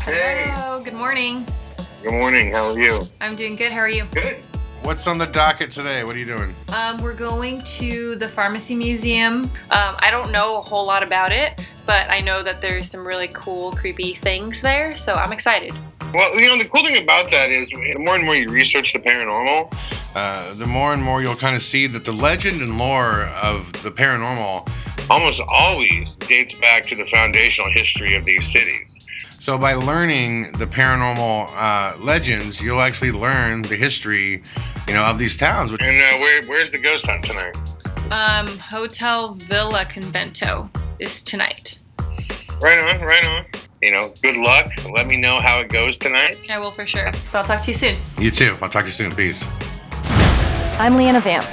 Hey. Hello, good morning. Good morning, how are you? I'm doing good, how are you? Good. What's on the docket today? What are you doing? We're going to the pharmacy museum. I don't know a whole lot about it, but I know that there's some really cool, creepy things there, so I'm excited. Well, the cool thing about that is the more and more you research the paranormal, The more and more you'll kind of see that the legend and lore of the paranormal almost always dates back to the foundational history of these cities. So by learning the paranormal legends, you'll actually learn the history, of these towns. And where's the ghost hunt tonight? Hotel Villa Convento is tonight. Right on. Good luck. Let me know how it goes tonight. I will for sure. So I'll talk to you soon. You too. I'll talk to you soon. Peace. I'm LeeAnna Vamp,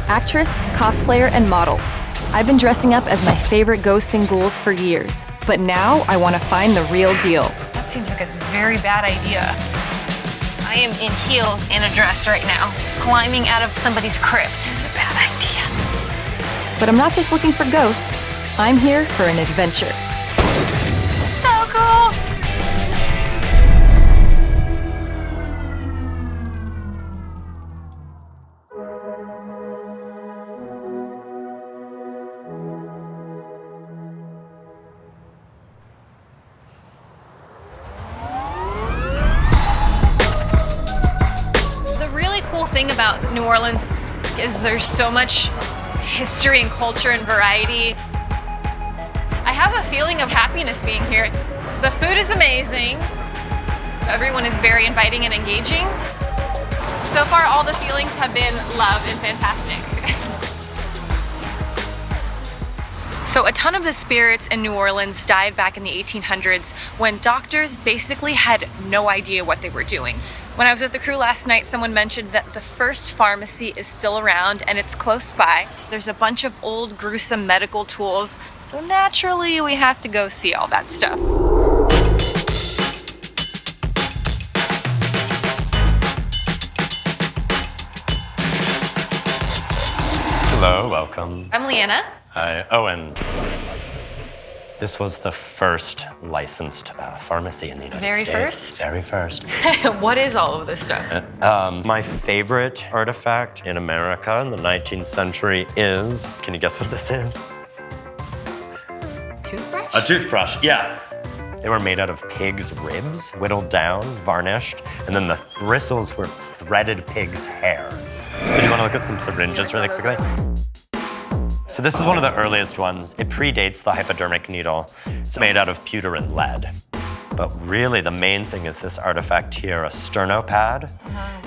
actress, cosplayer, and model. I've been dressing up as my favorite ghosts and ghouls for years, but now I want to find the real deal. That seems like a very bad idea. I am in heels and a dress right now. Climbing out of somebody's crypt is a bad idea. But I'm not just looking for ghosts. I'm here for an adventure. So cool! The really cool thing about New Orleans is there's so much history and culture and variety. I have a feeling of happiness being here. The food is amazing. Everyone is very inviting and engaging. So far, all the feelings have been love and fantastic. So a ton of the spirits in New Orleans died back in the 1800s when doctors basically had no idea what they were doing. When I was with the crew last night, someone mentioned that the first pharmacy is still around and it's close by. There's a bunch of old gruesome medical tools, so naturally we have to go see all that stuff. Hello, welcome. I'm LeeAnna. Hi, Owen. This was the first licensed pharmacy in the United Very States. first? Very first. What is all of this stuff? My favorite artifact in America in the 19th century is, can you guess what this is? Toothbrush? A toothbrush, yeah. They were made out of pig's ribs, whittled down, varnished, and then the bristles were threaded pig's hair. So do you want to look at some syringes really quickly? So this is one of the earliest ones. It predates the hypodermic needle. It's made out of pewter and lead. But really the main thing is this artifact here, a sternopad.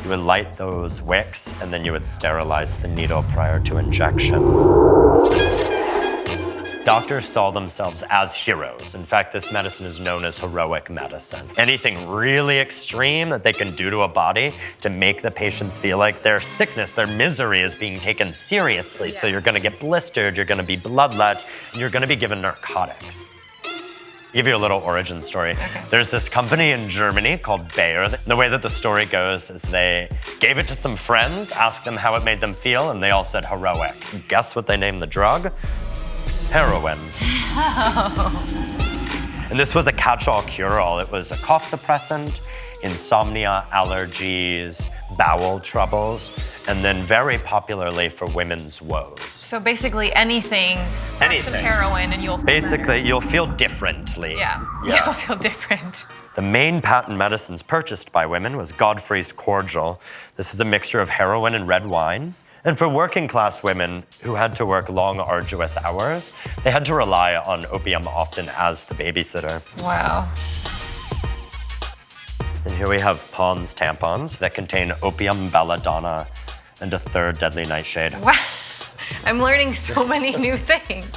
You would light those wicks and then you would sterilize the needle prior to injection. Doctors saw themselves as heroes. In fact, this medicine is known as heroic medicine. Anything really extreme that they can do to a body to make the patients feel like their sickness, their misery is being taken seriously. So you're gonna get blistered, you're gonna be bloodlet, and you're gonna be given narcotics. I'll give you a little origin story. Okay. There's this company in Germany called Bayer. The way that the story goes is they gave it to some friends, asked them how it made them feel, and they all said heroic. Guess what they named the drug? Heroin. And this was a catch-all cure-all. It was a cough suppressant, insomnia, allergies, bowel troubles, and then very popularly for women's woes. So basically anything. Have some heroin and you'll feel Basically, better. you'll feel differently. Yeah, you'll feel different. The main patent medicines purchased by women was Godfrey's cordial. This is a mixture of heroin and red wine. And for working class women who had to work long, arduous hours, they had to rely on opium often as the babysitter. Wow. And here we have Pond's tampons that contain opium, belladonna, and a third deadly nightshade. Wow. I'm learning so many new things.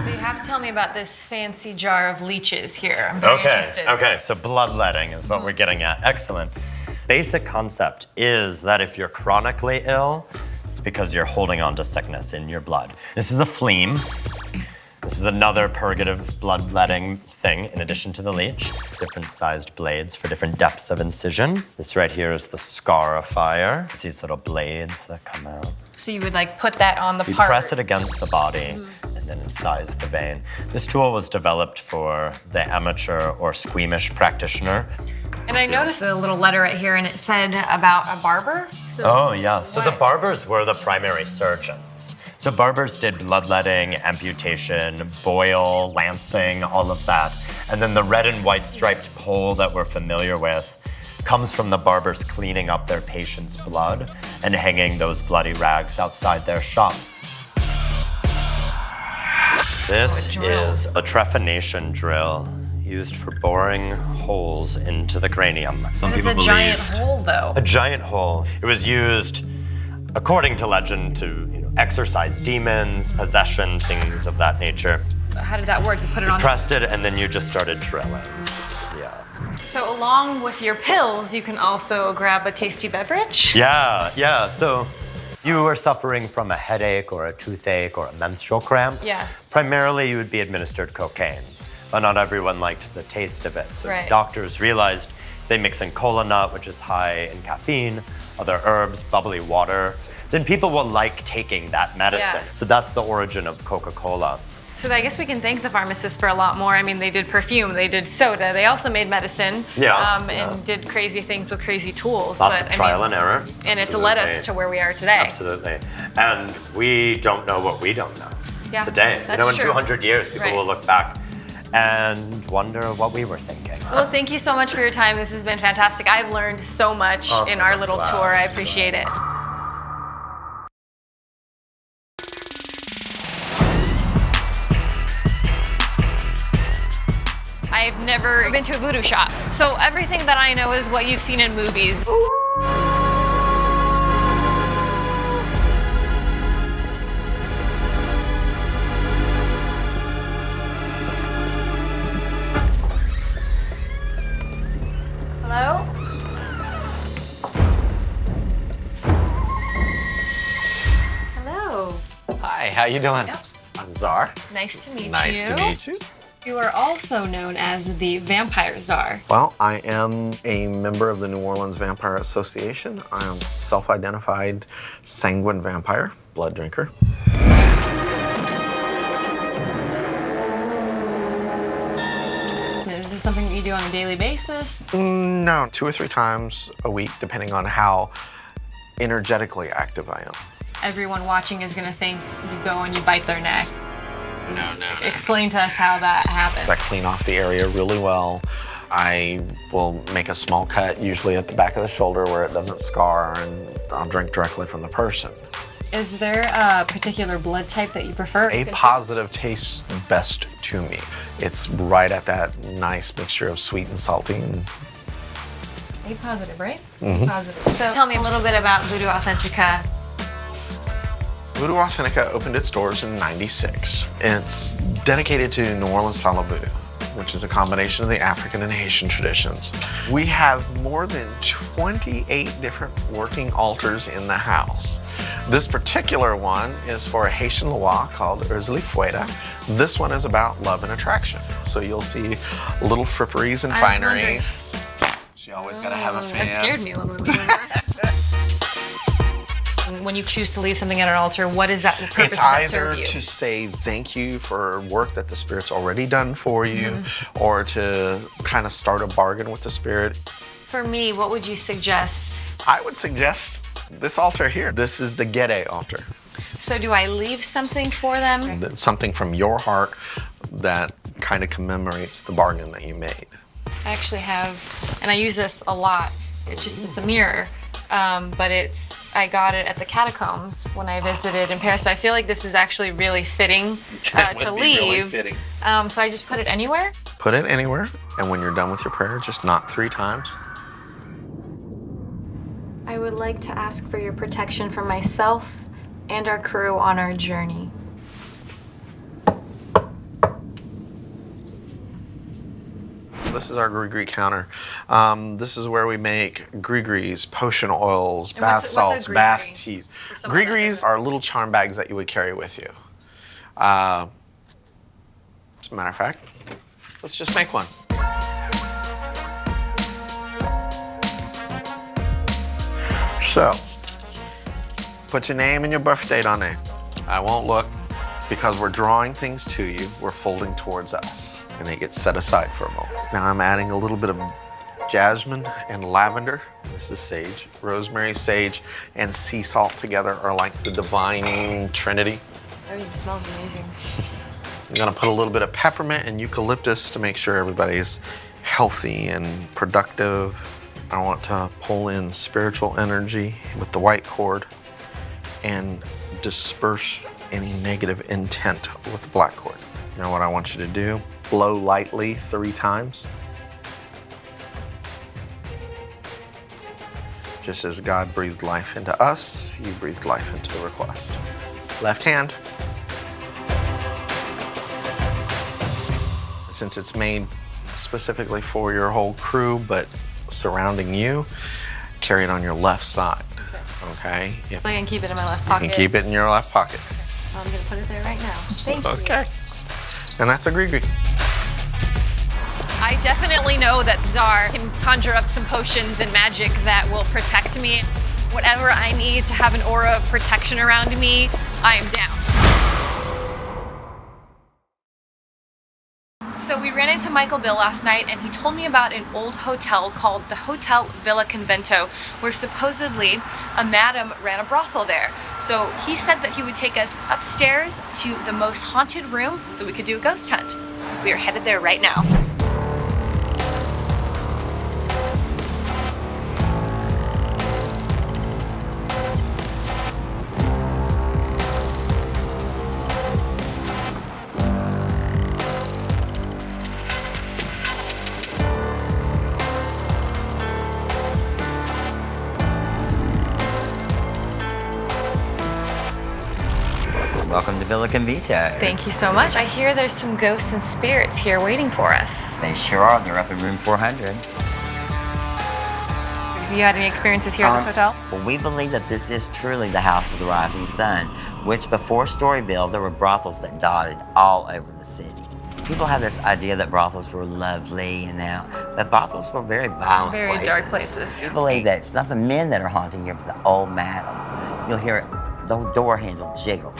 So you have to tell me about this fancy jar of leeches here. I'm very interested. Okay, so bloodletting is what we're getting at. Excellent. Basic concept is that if you're chronically ill, it's because you're holding on to sickness in your blood. This is a phleem. This is another purgative bloodletting thing in addition to the leech. Different sized blades for different depths of incision. This right here is the scarifier. It's these little blades that come out. So you would like put that on the You part. press it against the body, and and incise the vein. This tool was developed for the amateur or squeamish practitioner. And I noticed a little letter right here, and it said about a barber. So Oh, yeah. So the barbers were the primary surgeons. So barbers did bloodletting, amputation, boil, lancing, all of that. And then the red and white striped pole that we're familiar with comes from the barbers cleaning up their patient's blood and hanging those bloody rags outside their shop. This is a trephination drill used for boring holes into the cranium. Some people believe. It's a giant hole, though. A giant hole. It was used, according to legend, to exorcise demons, possession, things of that nature. How did that work? You put it on? You pressed it, and then you just started drilling. Yeah. So along with your pills, you can also grab a tasty beverage? Yeah. So you were suffering from a headache or a toothache or a menstrual cramp. Yeah. Primarily, you would be administered cocaine, but not everyone liked the taste of it. So Right. doctors realized they mix in kola nut, which is high in caffeine, other herbs, bubbly water, then people will like taking that medicine. Yeah. So that's the origin of Coca-Cola. So I guess we can thank the pharmacists for a lot more. I mean, they did perfume, they did soda, they also made medicine, and did crazy things with crazy tools. Lots of trial and error. And it's led us to where we are today. Absolutely. And we don't know what we don't know today. That's in true. 200 years, people Right. will look back and wonder what we were thinking. Well, thank you so much for your time. This has been fantastic. I've learned so much in our little tour. I appreciate it. I've never been to a voodoo shop. So everything that I know is what you've seen in movies. Hello? Hello. Hi, how you doing? Yep. I'm Czar. Nice to meet you. Nice to meet you. You are also known as the Vampire Czar. Well, I am a member of the New Orleans Vampire Association. I am self-identified sanguine vampire, blood drinker. Is this something that you do on a daily basis? No, 2 or 3 times a week, depending on how energetically active I am. Everyone watching is going to think you go and you bite their neck. No. Explain to us how that happened. I clean off the area really well. I will make a small cut, usually at the back of the shoulder where it doesn't scar, and I'll drink directly from the person. Is there a particular blood type that you prefer? A positive tastes best to me. It's right at that nice mixture of sweet and salty. A positive, right? A positive. So Tell me a little bit about Voodoo Authentica. Voodoo Authentica opened its doors in '96. It's dedicated to New Orleans style voodoo, which is a combination of the African and Haitian traditions. We have more than 28 different working altars in the house. This particular one is for a Haitian Loa called Urzli Fueda. This one is about love and attraction. So you'll see little fripperies and finery. She always gotta have a fan. That scared me a little bit. When you choose to leave something at an altar, what is that purpose It's of that either serve you? to say thank you for work that the Spirit's already done for you, or to kind of start a bargain with the Spirit. For me, what would you suggest? I would suggest this altar here. This is the Gede altar. So do I leave something for them? That's something from your heart that kind of commemorates the bargain that you made. I actually have, and I use this a lot. It's a mirror. But I got it at the catacombs when I visited in Paris. So I feel like this is actually really fitting to leave. So I just put it anywhere? Put it anywhere, and when you're done with your prayer, just knock 3 times. I would like to ask for your protection for myself and our crew on our journey. This is our gree-gree counter. This is where we make gree-grees, potion oils, bath what's a salts, gree-gree? bath teas. Gree-grees are little charm bags that you would carry with you. As a matter of fact, let's just make one. So, put your name and your birth date on there. I won't look. Because we're drawing things to you, we're folding towards us, and they get set aside for a moment. Now I'm adding a little bit of jasmine and lavender. This is sage. Rosemary, sage, and sea salt together are like the divine trinity. Everything smells amazing. I'm gonna put a little bit of peppermint and eucalyptus to make sure everybody's healthy and productive. I want to pull in spiritual energy with the white cord and disperse any negative intent with the black cord. Now what I want you to do, blow lightly 3 times. Just as God breathed life into us, you breathed life into the request. Left hand. Since it's made specifically for your whole crew, but surrounding you, carry it on your left side, okay? So I can keep it in my left You pocket. can keep it in your left pocket. I'm gonna put it there right now. Thank you. Okay. And that's a gree-gree. I definitely know that Czar can conjure up some potions and magic that will protect me. Whatever I need to have an aura of protection around me, I am down. So we ran into Michael Bill last night and he told me about an old hotel called the Hotel Villa Convento, where supposedly a madam ran a brothel there. So he said that he would take us upstairs to the most haunted room so we could do a ghost hunt. We are headed there right now. Welcome to Villa Convito. Thank you so much. I hear there's some ghosts and spirits here waiting for us. They sure are. They're up in room 400. Have you had any experiences here at this hotel? Well, we believe that this is truly the House of the Rising Sun, which before Storyville, there were brothels that dotted all over the city. People have this idea that brothels were lovely and that, but brothels were very violent Very places. dark places. We believe that it's not the men that are haunting here, but the old madam. You'll hear the door handle jiggle,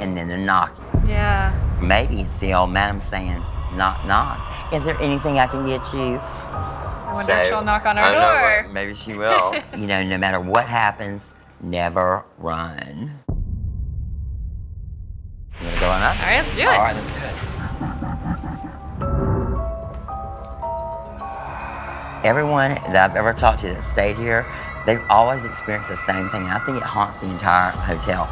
and then they're knocking. Yeah. Maybe it's the old madam saying, knock, knock. Is there anything I can get you? I wonder if she'll knock on our door. Maybe she will. You know, no matter what happens, never run. You wanna go on up? All right, let's do it. All right, let's do it. Everyone that I've ever talked to that stayed here, they've always experienced the same thing. I think it haunts the entire hotel.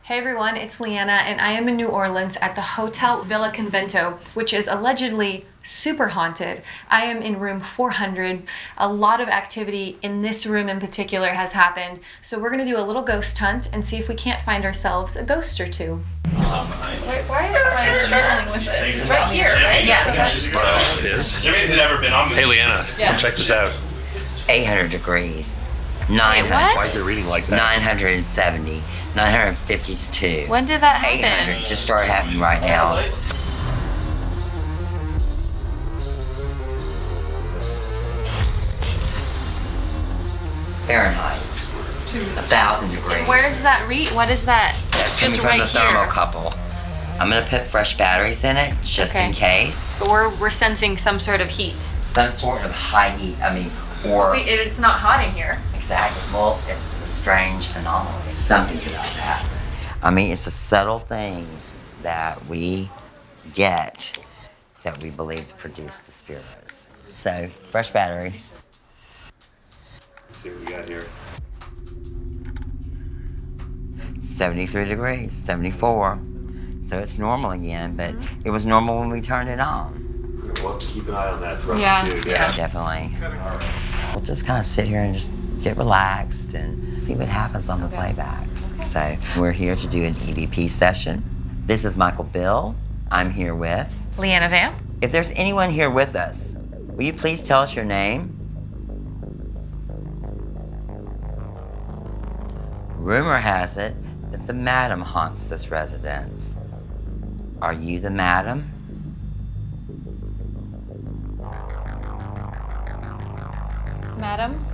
Hey everyone, it's LeeAnna and I am in New Orleans at the Hotel Villa Convento, which is allegedly super haunted. I am in room 400. A lot of activity in this room in particular has happened. So we're gonna do a little ghost hunt and see if we can't find ourselves a ghost or two. Why is somebody struggling with this? It's right here, right? Yeah. It is. Jimmy's never been on this. Hey, LeeAnna, come check this out. 800 degrees. 900. what? Why is it reading like that? 970. 952. When did that happen? 800 just started happening right now. Fahrenheit. 1,000 degrees. And where's that what is that? That's coming just from right the here. thermocouple. I'm gonna put fresh batteries in it just Okay. in case. But we're sensing some sort of heat. Some sort of high heat. Or Wait, it's not hot in here. exactly. Well, it's a strange anomaly. Something's about to happen. It's the subtle things that we get that we believe to produce the spirits. So, fresh batteries. Let's see what we got here. 73 degrees, 74. So it's normal again, but it was normal when we turned it on. We'll have to keep an eye on that throughout Yeah, the shoot. yeah. Definitely. We'll just kind of sit here and just get relaxed and see what happens on the playbacks. So we're here to do an EVP session. This is Michael Bill. I'm here with LeeAnna Vamp. If there's anyone here with us, will you please tell us your name? Rumor has it that the madam haunts this residence. Are you the madam? Madam,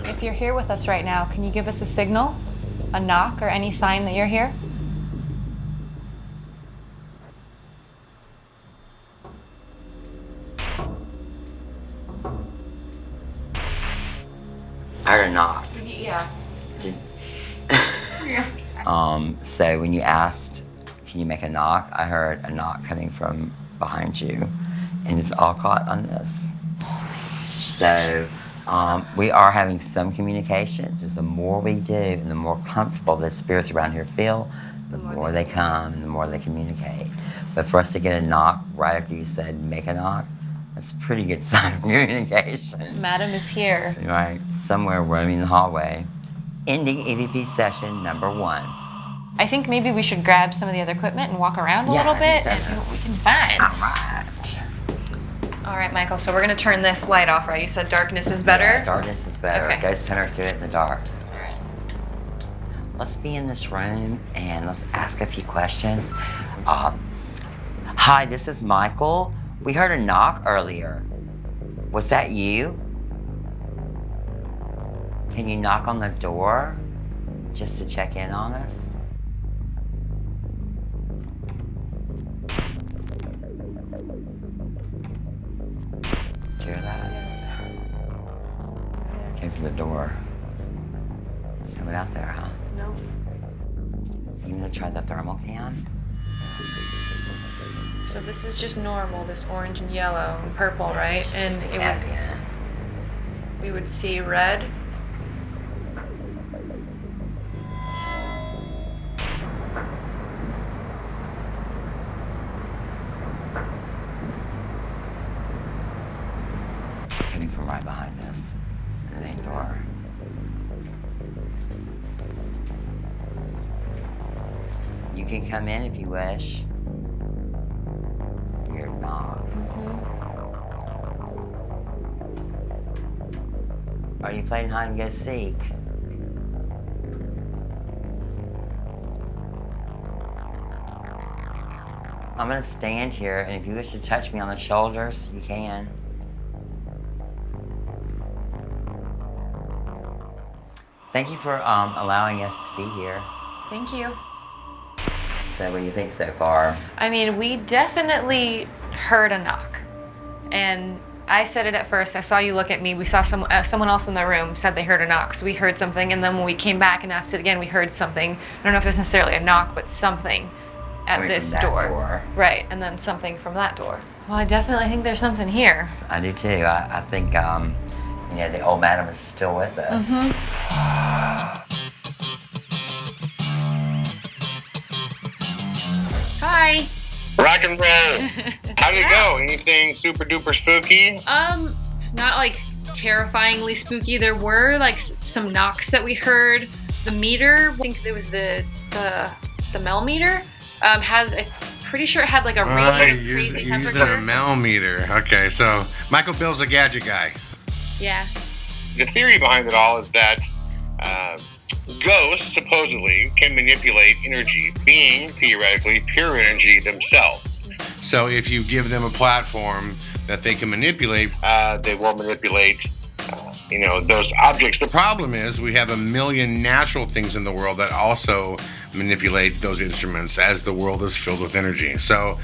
if you're here with us right now, can you give us a signal, a knock, or any sign that you're here? I heard a knock. Yeah. So when you asked, can you make a knock? I heard a knock coming from behind you, and it's all caught on this. So we are having some communication. The more we do, and the more comfortable the spirits around here feel, the more they come and the more they communicate. But for us to get a knock right after you said make a knock, that's a pretty good sign of communication. Madam is here. Right, somewhere roaming the hallway. Ending EVP session number 1. I think maybe we should grab some of the other equipment and walk around a little bit and see what we can find. All right. All right, Michael, so we're gonna turn this light off, right? You said darkness is better? Yeah, darkness is better. Okay. Ghost hunters do it in the dark. All right. Let's be in this room and let's ask a few questions. Hi, this is Michael. We heard a knock earlier. Was that you? Can you knock on the door just to check in on us? Did you hear that? Came from the door. Nobody out there, huh? No. You gonna try the thermal can? So this is just normal, this orange and yellow and purple, right? And we would see red. It's coming from right behind us, in the main door. You can come in if you wish. You're not. Are you playing hide and go seek? I'm gonna stand here, and if you wish to touch me on the shoulders, you can. Thank you for allowing us to be here. Thank you. So what do you think so far? I mean, we definitely heard a knock. And I said it at first. I saw you look at me. We saw someone else in the room said they heard a knock. So we heard something. And then when we came back and asked it again, we heard something. I don't know if it's necessarily a knock, but something at Coming this from that door. Right. And then something from that door. Well, I definitely think there's something here. I do too. I think, you know, the old madam is still with us. Hi. Rock and roll. How did it go? Anything super duper spooky? Not like terrifyingly spooky. There were like some knocks that we heard. The meter, I think it was the Mel meter, I'm pretty sure it had like a really crazy You're using temperature. a Mel meter. Okay, so Michael Bill's a gadget guy. Yeah. The theory behind it all is that ghosts supposedly can manipulate energy, being theoretically pure energy themselves. So if you give them a platform that they can manipulate, They will manipulate, those objects. the problem is we have a million natural things in the world that also manipulate those instruments as the world is filled with energy. So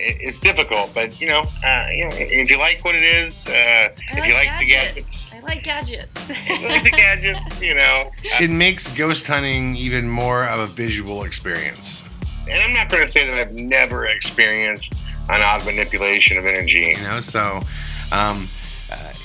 It's difficult, but if you like what it is, if you like the gadgets, I like gadgets. you like the gadgets, it makes ghost hunting even more of a visual experience. And I'm not going to say that I've never experienced an odd manipulation of energy. So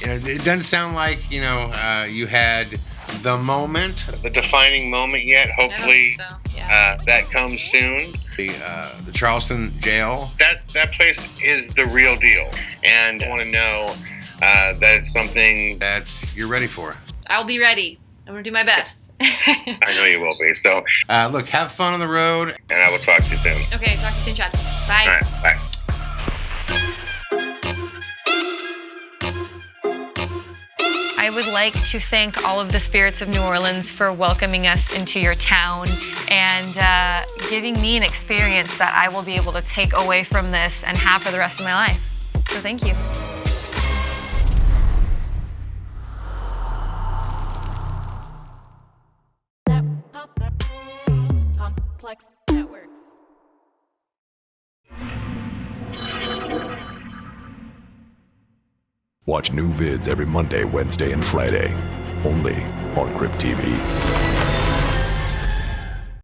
it doesn't sound like you had the moment, The defining moment yet. Hopefully, I don't think so. Yeah. that comes soon. the Charleston jail. That place is the real deal, and I want to know that it's something That you're ready for. I'll be ready. I'm gonna do my best. I know you will be. So, Look, have fun on the road. and I will talk to you soon. Okay, talk to you soon, Chad. Bye. All right, bye. I I would like to thank all of the spirits of New Orleans for welcoming us into your town and giving me an experience that I will be able to take away from this and have for the rest of my life. So thank you. Watch new vids every Monday, Wednesday, and Friday, only on Crypt TV.